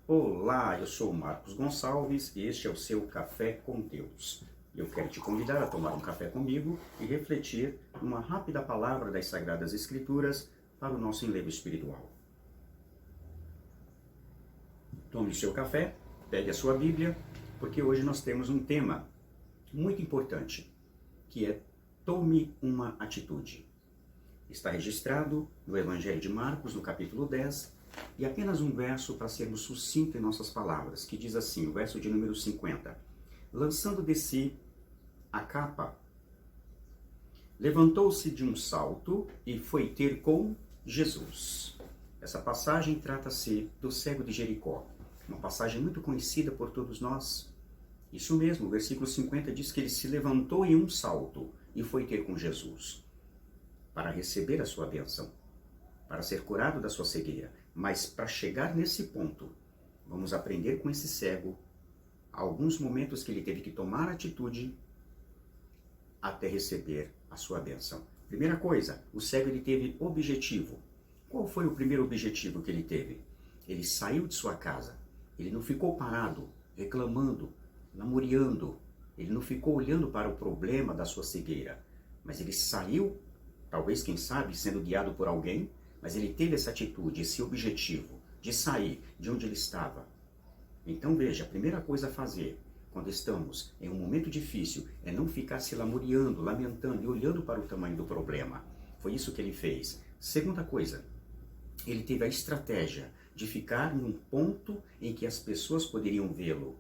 Olá, eu sou o Marcos Gonçalves e este é o seu Café com Deus. Eu quero te convidar a tomar um café comigo e refletir uma rápida palavra das Sagradas Escrituras para o nosso enlevo espiritual. Tome o seu café, pegue a sua Bíblia, porque hoje nós temos um tema muito importante, que é tome uma atitude. Está registrado no Evangelho de Marcos, no capítulo 10, e apenas um verso para sermos sucintos em nossas palavras, que diz assim, o verso de número 50. Lançando de si a capa, levantou-se de um salto e foi ter com Jesus. Essa passagem trata-se do cego de Jericó, uma passagem muito conhecida por todos nós. Isso mesmo, o versículo 50 diz que ele se levantou em um salto e foi ter com Jesus, para receber a sua bênção, para ser curado da sua cegueira. Mas para chegar nesse ponto, vamos aprender com esse cego alguns momentos que ele teve que tomar atitude até receber a sua bênção. Primeira coisa, o cego ele teve objetivo. Qual foi o primeiro objetivo que ele teve? Ele saiu de sua casa. Ele não ficou parado, reclamando, lamuriando. Ele não ficou olhando para o problema da sua cegueira. Mas ele saiu, talvez, quem sabe, sendo guiado por alguém, mas ele teve essa atitude, esse objetivo de sair de onde ele estava. Então veja, a primeira coisa a fazer quando estamos em um momento difícil é não ficar se lamuriando, lamentando e olhando para o tamanho do problema. Foi isso que ele fez. Segunda coisa, ele teve a estratégia de ficar num ponto em que as pessoas poderiam vê-lo.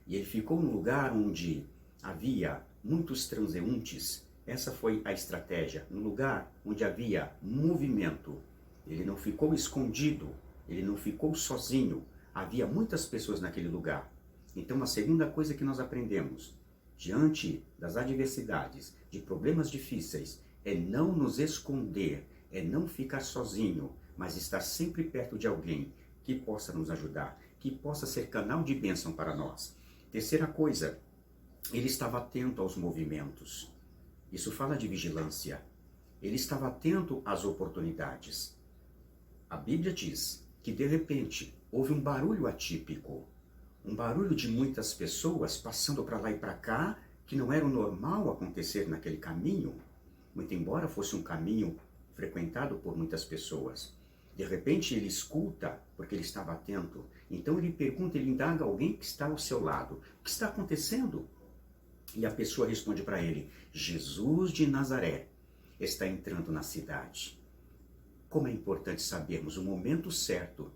E ele ficou num lugar onde havia muitos transeuntes. Essa foi a estratégia, no lugar onde havia movimento. Ele não ficou escondido, ele não ficou sozinho. Havia muitas pessoas naquele lugar. Então, a segunda coisa que nós aprendemos, diante das adversidades, de problemas difíceis, é não nos esconder, é não ficar sozinho, mas estar sempre perto de alguém que possa nos ajudar, que possa ser canal de bênção para nós. Terceira coisa, ele estava atento aos movimentos. Isso fala de vigilância. Ele estava atento às oportunidades. A Bíblia diz que, de repente, houve um barulho atípico, um barulho de muitas pessoas passando para lá e para cá, que não era o normal acontecer naquele caminho, muito embora fosse um caminho frequentado por muitas pessoas. De repente ele escuta, porque ele estava atento, então ele pergunta, ele indaga alguém que está ao seu lado, o que está acontecendo? E a pessoa responde para ele, Jesus de Nazaré está entrando na cidade. Como é importante sabermos o momento certo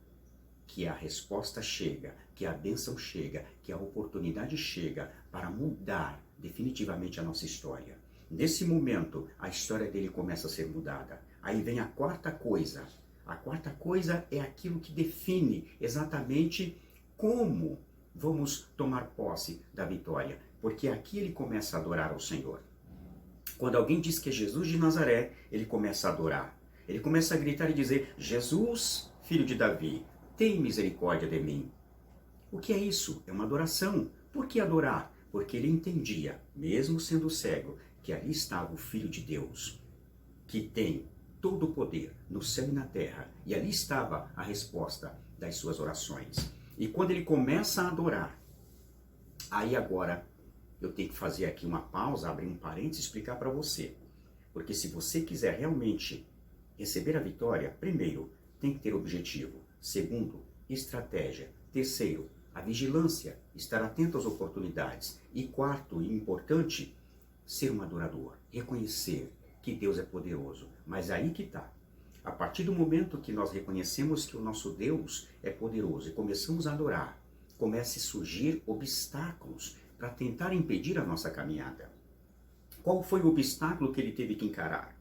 que a resposta chega, que a bênção chega, que a oportunidade chega para mudar definitivamente a nossa história. Nesse momento, a história dele começa a ser mudada. Aí vem a quarta coisa. A quarta coisa é aquilo que define exatamente como vamos tomar posse da vitória. Porque aqui ele começa a adorar ao Senhor. Quando alguém diz que é Jesus de Nazaré, ele começa a adorar. Ele começa a gritar e dizer, Jesus, filho de Davi, tem misericórdia de mim. O que é isso? É uma adoração. Por que adorar? Porque ele entendia, mesmo sendo cego, que ali estava o Filho de Deus, que tem todo o poder no céu e na terra. E ali estava a resposta das suas orações. E quando ele começa a adorar, aí agora eu tenho que fazer aqui uma pausa, abrir um parênteses e explicar para você. Porque se você quiser realmente receber a vitória, primeiro, tem que ter objetivo. Segundo, estratégia. Terceiro, a vigilância, estar atento às oportunidades. E quarto, e importante, ser um adorador. Reconhecer que Deus é poderoso. Mas aí que está. A partir do momento que nós reconhecemos que o nosso Deus é poderoso e começamos a adorar, começam a surgir obstáculos para tentar impedir a nossa caminhada. Qual foi o obstáculo que ele teve que encarar?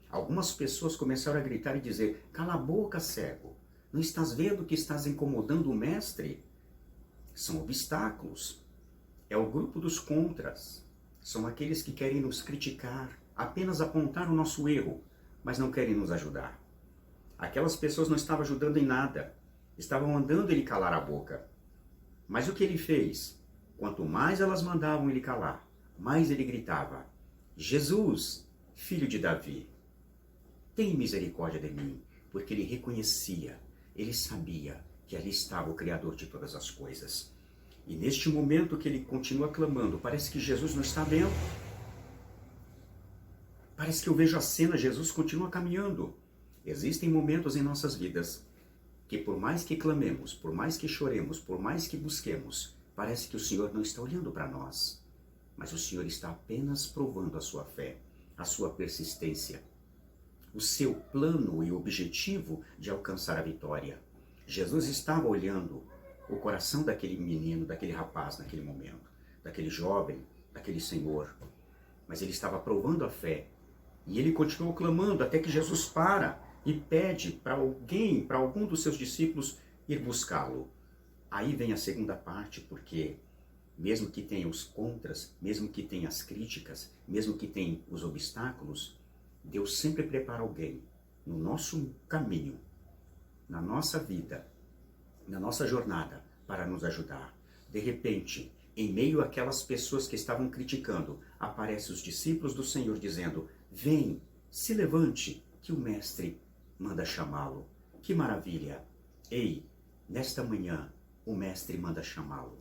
Algumas pessoas começaram a gritar e dizer, cala a boca, cego, não estás vendo que estás incomodando o mestre? São obstáculos. É o grupo dos contras. São aqueles que querem nos criticar, apenas apontar o nosso erro, mas não querem nos ajudar. Aquelas pessoas não estavam ajudando em nada, estavam mandando ele calar a boca. Mas o que ele fez? Quanto mais elas mandavam ele calar, mais ele gritava, Jesus, filho de Davi, tem misericórdia de mim, porque ele reconhecia, ele sabia que ali estava o Criador de todas as coisas. E neste momento que ele continua clamando, parece que Jesus não está vendo. Parece que eu vejo a cena, Jesus continua caminhando. Existem momentos em nossas vidas que por mais que clamemos, por mais que choremos, por mais que busquemos, parece que o Senhor não está olhando para nós. Mas o Senhor está apenas provando a sua fé, a sua persistência, o seu plano e objetivo de alcançar a vitória. Jesus estava olhando o coração daquele menino, daquele rapaz naquele momento, daquele jovem, daquele senhor. Mas ele estava provando a fé. E ele continuou clamando até que Jesus para e pede para alguém, para algum dos seus discípulos, ir buscá-lo. Aí vem a segunda parte, porque mesmo que tenha os contras, mesmo que tenha as críticas, mesmo que tenha os obstáculos, Deus sempre prepara alguém no nosso caminho, na nossa vida, na nossa jornada, para nos ajudar. De repente, em meio àquelas pessoas que estavam criticando, aparecem os discípulos do Senhor dizendo: vem, se levante, que o Mestre manda chamá-lo. Que maravilha! Ei, nesta manhã, o Mestre manda chamá-lo.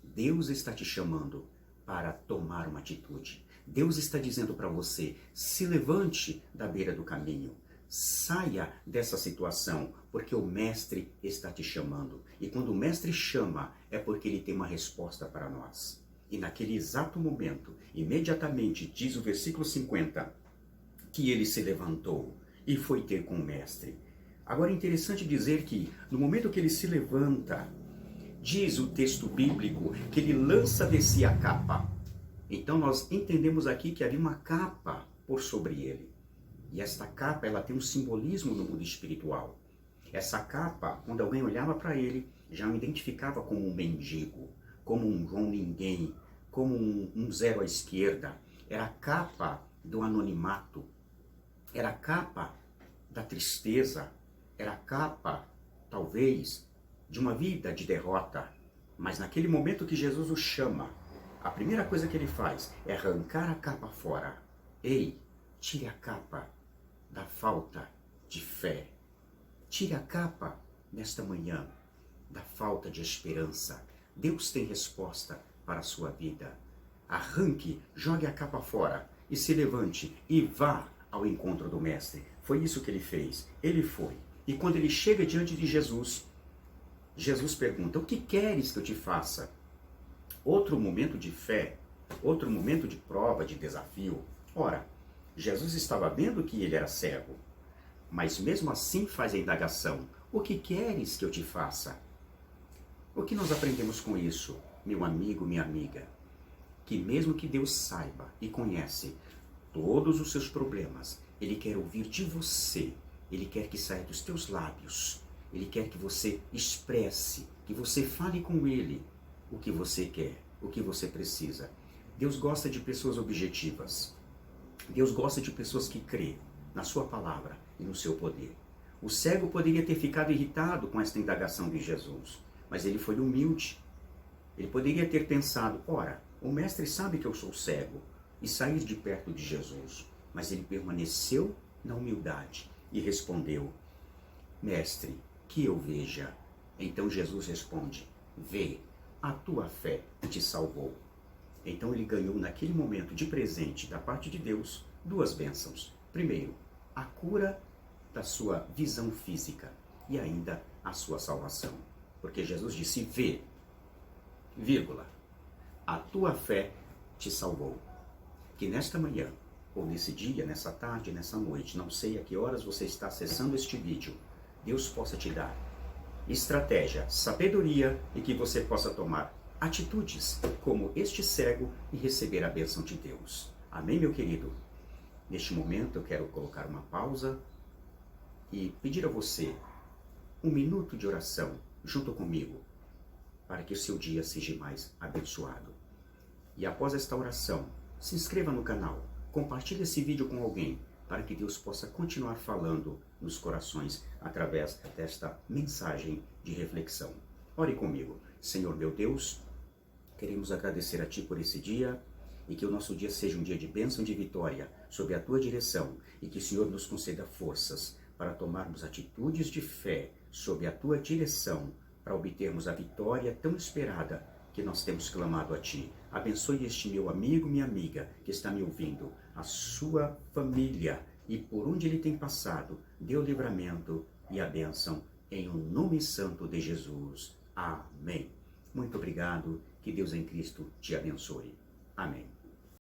Deus está te chamando para tomar uma atitude. Deus está dizendo para você: se levante da beira do caminho. Saia dessa situação, porque o Mestre está te chamando. E quando o Mestre chama, é porque ele tem uma resposta para nós. E naquele exato momento, imediatamente, diz o versículo 50, que ele se levantou e foi ter com o Mestre. Agora é interessante dizer que, no momento que ele se levanta, diz o texto bíblico que ele lança de si a capa. Então nós entendemos aqui que havia uma capa por sobre ele. E esta capa, ela tem um simbolismo no mundo espiritual. Essa capa, quando alguém olhava para ele, já o identificava como um mendigo, como um João Ninguém, como um zero à esquerda. Era a capa do anonimato. Era a capa da tristeza. Era a capa, talvez, de uma vida de derrota. Mas naquele momento que Jesus o chama, a primeira coisa que ele faz é arrancar a capa fora. Ei, tire a capa da falta de fé. Tire a capa, nesta manhã, da falta de esperança. Deus tem resposta para a sua vida. Arranque, jogue a capa fora e se levante e vá ao encontro do Mestre. Foi isso que ele fez. Ele foi. E quando ele chega diante de Jesus, Jesus pergunta: o que queres que eu te faça? Outro momento de fé, outro momento de prova, de desafio. Ora, Jesus estava vendo que ele era cego, mas mesmo assim faz a indagação: o que queres que eu te faça? O que nós aprendemos com isso, meu amigo, minha amiga? Que mesmo que Deus saiba e conhece todos os seus problemas, Ele quer ouvir de você, Ele quer que saia dos teus lábios, Ele quer que você expresse, que você fale com Ele o que você quer, o que você precisa. Deus gosta de pessoas objetivas. Deus gosta de pessoas que crêem na sua palavra e no seu poder. O cego poderia ter ficado irritado com esta indagação de Jesus, mas ele foi humilde. Ele poderia ter pensado: ora, o mestre sabe que eu sou cego, e sair de perto de Jesus. Mas ele permaneceu na humildade e respondeu: mestre, que eu veja. Então Jesus responde: vê, a tua fé te salvou. Então ele ganhou naquele momento de presente da parte de Deus duas bênçãos. Primeiro, a cura da sua visão física e ainda a sua salvação. Porque Jesus disse: vê, vírgula, a tua fé te salvou. Que nesta manhã, ou nesse dia, nessa tarde, nessa noite, não sei a que horas você está acessando este vídeo, Deus possa te dar estratégia, sabedoria e que você possa tomar atitudes como este cego e receber a bênção de Deus. Amém, meu querido? Neste momento eu quero colocar uma pausa e pedir a você um minuto de oração junto comigo para que o seu dia seja mais abençoado. E após esta oração, se inscreva no canal, compartilhe esse vídeo com alguém para que Deus possa continuar falando nos corações através desta mensagem de reflexão. Ore comigo. Senhor meu Deus, queremos agradecer a Ti por esse dia e que o nosso dia seja um dia de bênção e de vitória sob a Tua direção e que o Senhor nos conceda forças para tomarmos atitudes de fé sob a Tua direção para obtermos a vitória tão esperada que nós temos clamado a Ti. Abençoe este meu amigo, minha amiga, que está me ouvindo, a sua família, e por onde ele tem passado, dê o livramento e a bênção, em o nome santo de Jesus. Amém. Muito obrigado, que Deus em Cristo te abençoe. Amém.